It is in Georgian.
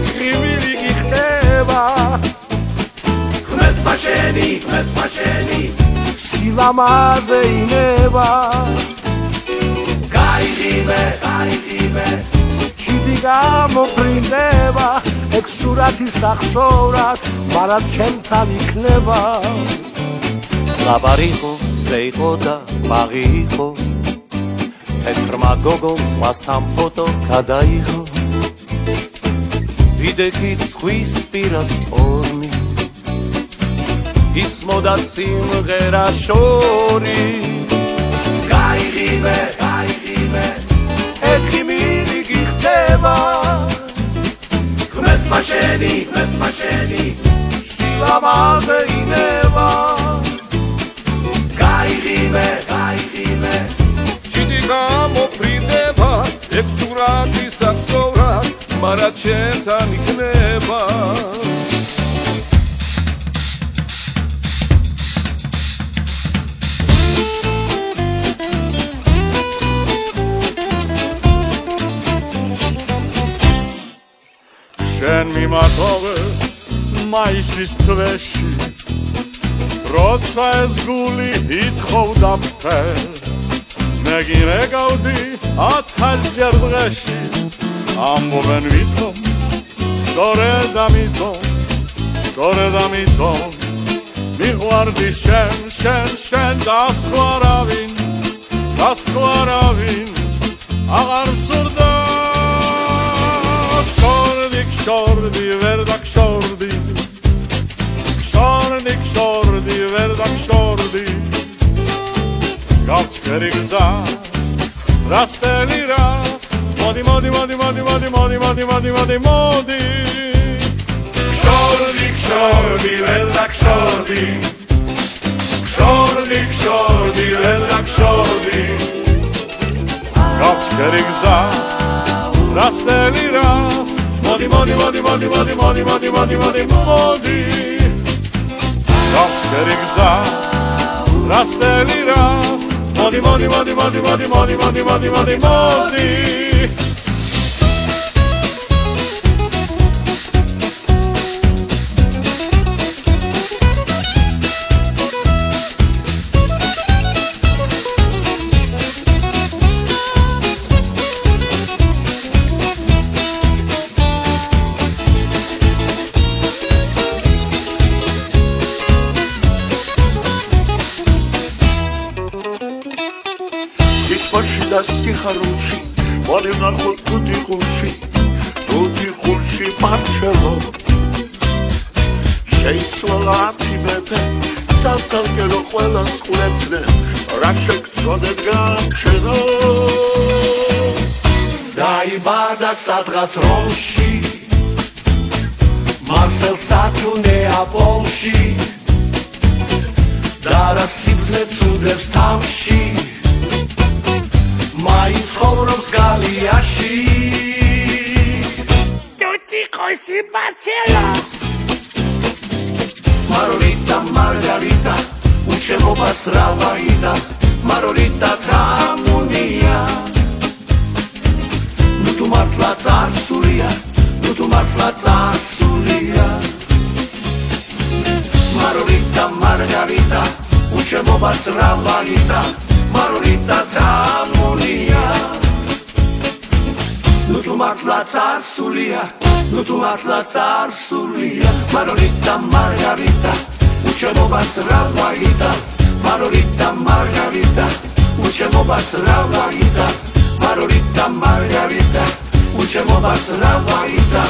ექიმილი გიხდება ხმეთმა შენი სილამაზე ინება გაიგივე ჩიდი გამოფრინდება ეგ სურათი სახსოვრად მაგრამ ჩემთან იქნება ლაბარიყო ზეიყო და ბაღი იყო თეთრმა გოგონს მასთან ფოტო გადაიღო ვიდექი ზღვის პირას ორმი ისმოდა სიმღერა შორის გაიგივე ექიმილი გიხდება ხმეთმა შენი სილამაზე ინება გაიგივე ჩიდი გამოფრინდება ეგ სურათი სახსოვრად მაგრამ ჩემთან იქნება შენ მიმართოვე მაისის თვეში როცა ეს გული ითხოვდა მთელს მე გირეკავდი 1000 დღეში ამბობენ ვითომ სწორედ ამიტომ მიყვარდი შენ და სხვა არავინ აღარ სურდა შორდი ვერ დაგშორდი ვერ დაგშორდი გავჩქერი გზას რასელი რას მოდი შორდი ვერ დაგშორდი ვერ დაგშორდი გავჩქერი გზას რასელი რას მოდი გავჩქერი გზას რასელი რას მოდი და სიხარულში მოდი ვნახოთ თუთი ხულში მარჩელო შეიცვალა ათიმეთე საცალკერო ყველას ხულებდნენ რა შეგწოდეთ გამჩენო დაიბადა სადღაც რომში მარსელსა თუ ნეაპოლში და რა სიბრძნე წუდებს თავში მაინც ცხოვრობს გალიაში თუთი ხულში მარჩელოს მარგარიტა უჩემობას რა ვაიდა მარგარიტა თამუნია ნუ თუ მართლა წარსულია მარგარიტა უჩემობას რა ვაიდა მარგარიტა თამუნია ნუ თუ მართლა წარსულია მარგარიტა უჩემობას რა ვაიდა მარგარიტა უჩემობას რა ვაიდა მარგარიტა უჩემობას რა ვაიდა